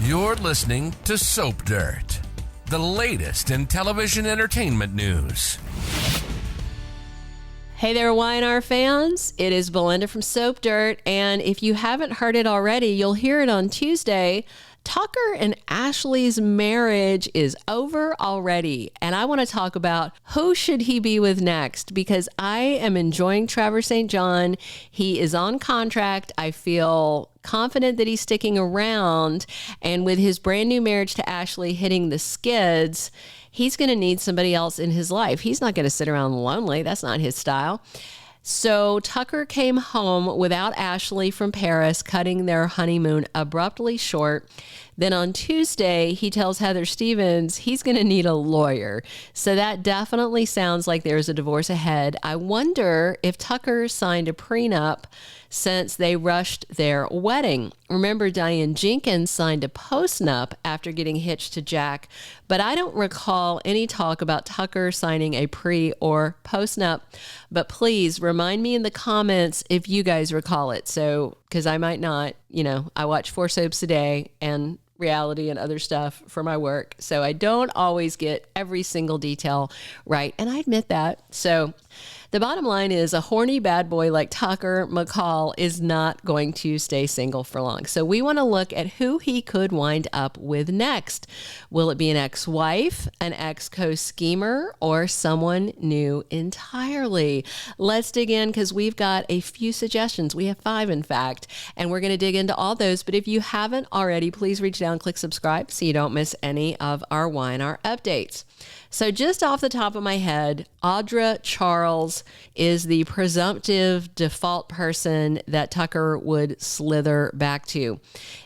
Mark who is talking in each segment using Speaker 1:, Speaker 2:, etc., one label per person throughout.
Speaker 1: You're listening to Soap Dirt, the latest in television entertainment news.
Speaker 2: Hey there, Y&R fans. It is Belinda from Soap Dirt, and if you haven't heard it already, you'll hear it on Tuesday. Tucker and Ashley's marriage is over already, and I want to talk about who should he be with next, because I am enjoying Trevor St. He is on contract. I feel confident that he's sticking around, and with his brand new marriage to Ashley hitting the skids, he's going to need somebody else in his life. He's not going to sit around lonely. That's not his style. So Tucker came home without Ashley from Paris, cutting their honeymoon abruptly short. Then on Tuesday, he tells Heather Stevens he's going to need a lawyer. So that definitely sounds like there's a divorce ahead. I wonder if Tucker signed a prenup since they rushed their wedding. Remember, Diane Jenkins signed a postnup after getting hitched to Jack, but I don't recall any talk about Tucker signing a pre or postnup. But please remind me in the comments if you guys recall it. So, because I might not, I watch 4 soaps a day and reality and other stuff for my work. So I don't always get every single detail right. And I admit that. So the bottom line is a horny bad boy like Tucker McCall is not going to stay single for long. So we want to look at who he could wind up with next. Will it be an ex-wife, an ex-co-schemer, or someone new entirely? Let's dig in because we've got a few suggestions. We have 5, in fact, and we're going to dig into all those. But if you haven't already, please reach down and click subscribe so you don't miss any of our Y&R updates. So just off the top of my head, Audra Charles is the presumptive default person that Tucker would slither back to.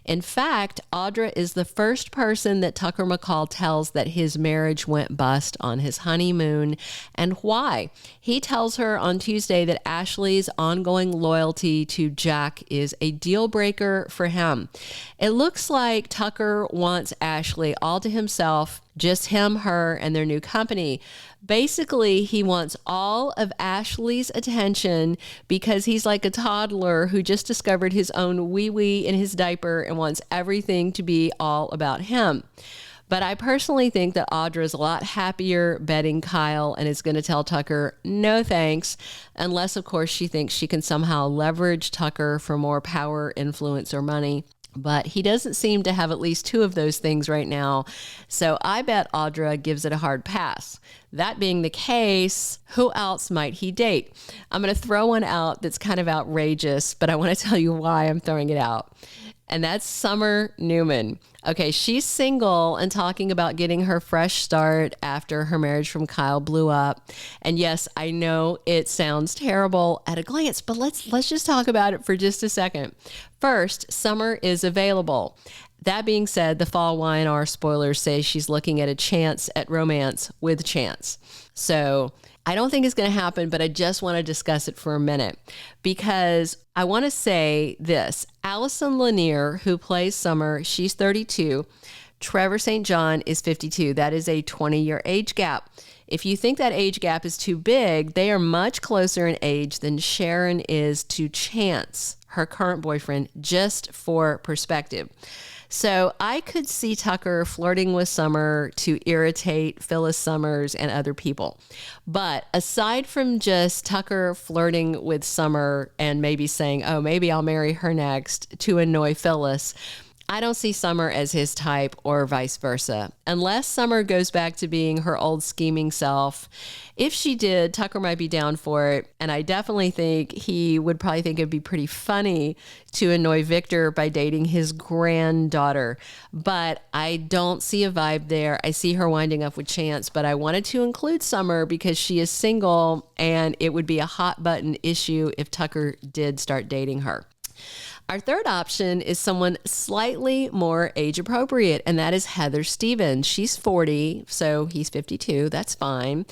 Speaker 2: In fact, Audra is the first person that Tucker McCall tells that his marriage went bust on his honeymoon, and why. He tells her on Tuesday that Ashley's ongoing loyalty to Jack is a deal breaker for him. It looks like Tucker wants Ashley all to himself, just him, her, and their new company. Basically, he wants all of Ashley's attention because he's like a toddler who just discovered his own wee-wee in his diaper and wants everything to be all about him. But I personally think that Audra is a lot happier betting Kyle and is going to tell Tucker, no thanks, unless, of course, she thinks she can somehow leverage Tucker for more power, influence, or money. But he doesn't seem to have at least 2 of those things right now. So I bet Audra gives it a hard pass. That being the case, who else might he date? I'm going to throw one out that's kind of outrageous, but I want to tell you why I'm throwing it out. And that's Sharon Newman. Okay, she's single and talking about getting her fresh start after her marriage from Kyle blew up. And yes, I know it sounds terrible at a glance, but let's just talk about it for just a second. First, Summer is available. That being said, the fall Y&R spoilers say she's looking at a chance at romance with Chance. So I don't think it's going to happen, but I just want to discuss it for a minute because I want to say this. Allison Lanier, who plays Summer, she's 32. Trevor St. is 52. That is a 20-year age gap. If you think that age gap is too big, they are much closer in age than Sharon is to Chance, her current boyfriend, just for perspective. So I could see Tucker flirting with Summer to irritate Phyllis Summers and other people. But aside from just Tucker flirting with Summer and maybe saying, oh, maybe I'll marry her next to annoy Phyllis, I don't see Summer as his type or vice versa, unless Summer goes back to being her old scheming self. If she did, Tucker might be down for it, and I definitely think he would probably think it'd be pretty funny to annoy Victor by dating his granddaughter. But I don't see a vibe there. I see her winding up with Chance, but I wanted to include Summer because she is single, and it would be a hot button issue if Tucker did start dating her. Our third option is someone slightly more age appropriate, and that is Heather Stevens. She's 40, so he's 52. That's fine.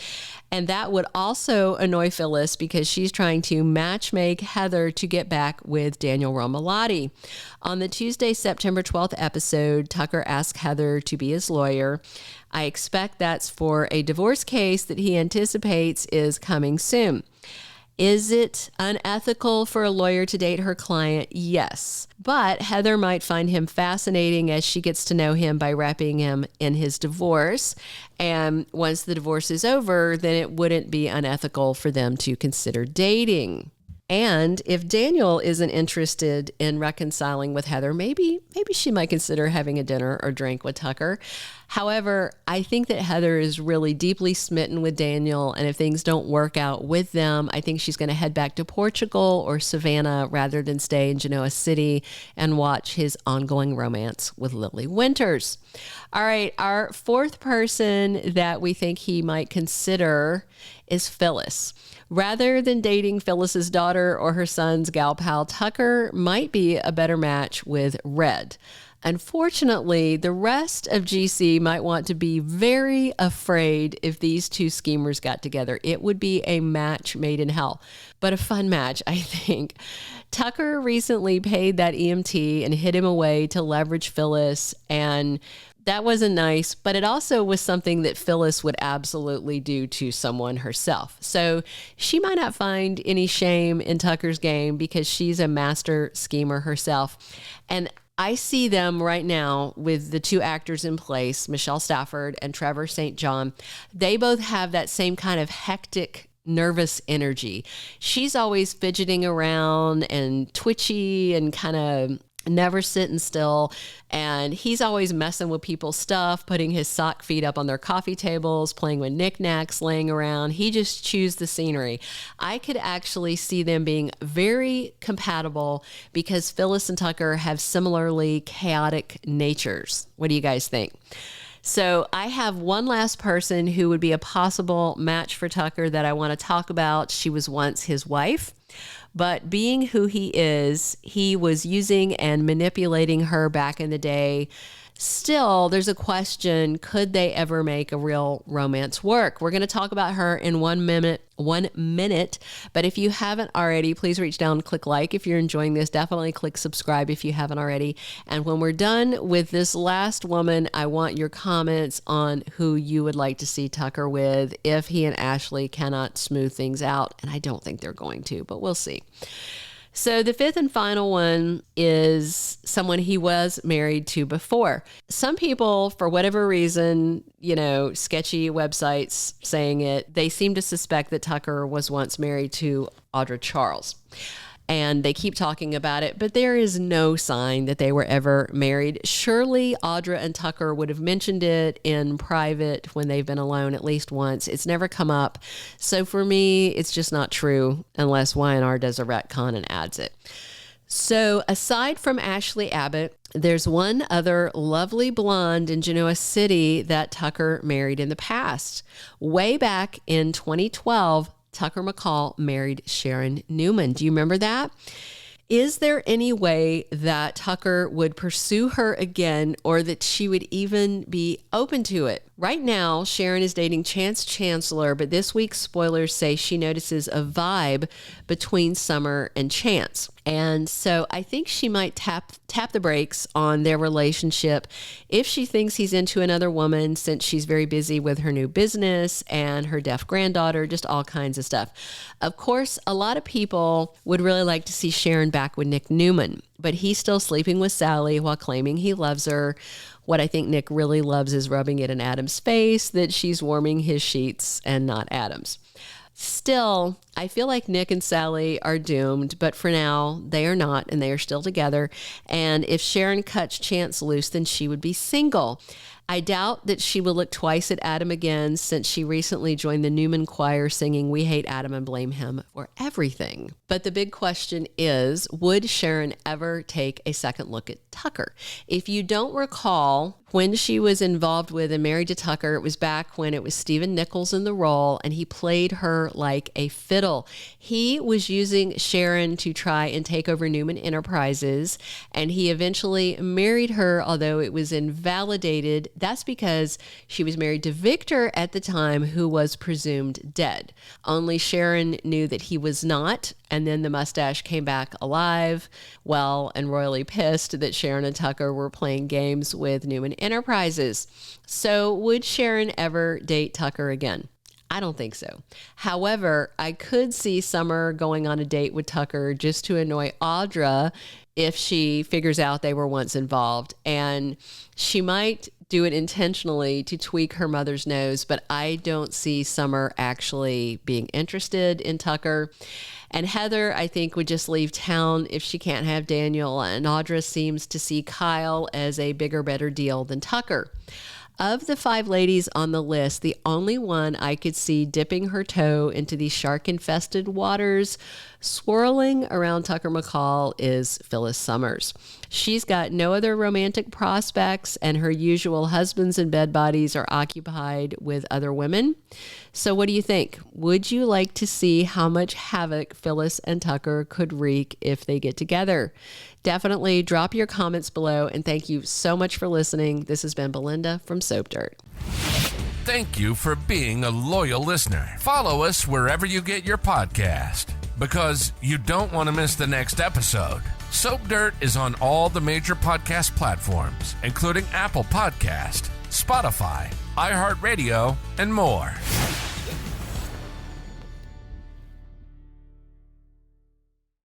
Speaker 2: And that would also annoy Phyllis because she's trying to matchmake Heather to get back with Daniel Romalotti. On the Tuesday, September 12th episode, Tucker asked Heather to be his lawyer. I expect that's for a divorce case that he anticipates is coming soon. Is it unethical for a lawyer to date her client? Yes. But Heather might find him fascinating as she gets to know him by wrapping him in his divorce. And once the divorce is over, then it wouldn't be unethical for them to consider dating. And if Daniel isn't interested in reconciling with Heather, maybe she might consider having a dinner or drink with Tucker. However, I think that Heather is really deeply smitten with Daniel, and if things don't work out with them, I think she's going to head back to Portugal or Savannah rather than stay in Genoa City and watch his ongoing romance with Lily Winters. All right, our fourth person that we think he might consider is Phyllis. Rather than dating Phyllis's daughter or her son's gal pal, Tucker might be a better match with Red. Unfortunately, the rest of GC might want to be very afraid if these two schemers got together. It would be a match made in hell, but a fun match, I think. Tucker recently paid that EMT and hid him away to leverage Phyllis, and that wasn't nice, but it also was something that Phyllis would absolutely do to someone herself. So she might not find any shame in Tucker's game because she's a master schemer herself. And I see them right now with the two actors in place, Michelle Stafford and Trevor St. They both have that same kind of hectic, nervous energy. She's always fidgeting around and twitchy and kind of never sitting still. And he's always messing with people's stuff, putting his sock feet up on their coffee tables, playing with knickknacks laying around. He just chews the scenery. I could actually see them being very compatible because Phyllis and Tucker have similarly chaotic natures. What do you guys think? So I have one last person who would be a possible match for Tucker that I want to talk about. She was once his wife. But being who he is, he was using and manipulating her back in the day. Still, there's a question, could they ever make a real romance work? We're going to talk about her in 1 minute. But if you haven't already, please reach down and click like. If you're enjoying this, definitely click subscribe if you haven't already. And when we're done with this last woman, I want your comments on who you would like to see Tucker with if he and Ashley cannot smooth things out. And I don't think they're going to, but we'll see. So the fifth and final one is someone he was married to before. Some people, for whatever reason, sketchy websites saying it, they seem to suspect that Tucker was once married to Audra Charles. And they keep talking about it, but there is no sign that they were ever married. Surely Audra and Tucker would have mentioned it in private when they've been alone at least once. It's never come up. So for me, it's just not true unless Y&R does a retcon and adds it. So aside from Ashley Abbott, there's one other lovely blonde in Genoa City that Tucker married in the past. Way back in 2012, Tucker McCall married Sharon Newman. Do you remember that? Is there any way that Tucker would pursue her again or that she would even be open to it? Right now, Sharon is dating Chance Chancellor, but this week's spoilers say she notices a vibe between Summer and Chance. And so I think she might tap the brakes on their relationship if she thinks he's into another woman, since she's very busy with her new business and her deaf granddaughter, just all kinds of stuff. Of course, a lot of people would really like to see Sharon back with Nick Newman, but he's still sleeping with Sally while claiming he loves her. What I think Nick really loves is rubbing it in Adam's face that she's warming his sheets and not Adam's. Still, I feel like Nick and Sally are doomed, but for now, they are not, and they are still together. And if Sharon cuts Chance loose, then she would be single. I doubt that she will look twice at Adam again, since she recently joined the Newman choir singing "We Hate Adam and Blame Him for Everything." But the big question is, would Sharon ever take a second look at Tucker? If you don't recall, when she was involved with and married to Tucker, it was back when it was Stephen Nichols in the role, and he played her like a fiddle. He was using Sharon to try and take over Newman Enterprises, and he eventually married her, although it was invalidated. That's because she was married to Victor at the time, who was presumed dead. Only Sharon knew that he was not, and then the mustache came back alive, well, and royally pissed that Sharon and Tucker were playing games with Newman Enterprises. So would Sharon ever date Tucker again? I don't think so. However, I could see Summer going on a date with Tucker just to annoy Audra if she figures out they were once involved. And she might do it intentionally to tweak her mother's nose, but I don't see Summer actually being interested in Tucker. And Heather, I think, would just leave town if she can't have Daniel. And Audra seems to see Kyle as a bigger, better deal than Tucker. Of the 5 ladies on the list, the only one I could see dipping her toe into these shark-infested waters, swirling around Tucker McCall, is Phyllis Summers. She's got no other romantic prospects, and her usual husbands and bed buddies are occupied with other women. So what do you think? Would you like to see how much havoc Phyllis and Tucker could wreak if they get together? Definitely drop your comments below, and thank you so much for listening. This has been Belinda from Soap Dirt.
Speaker 1: Thank you for being a loyal listener. Follow us wherever you get your podcast, because you don't want to miss the next episode. Soap Dirt is on all the major podcast platforms, including Apple Podcast, Spotify, iHeartRadio, and more.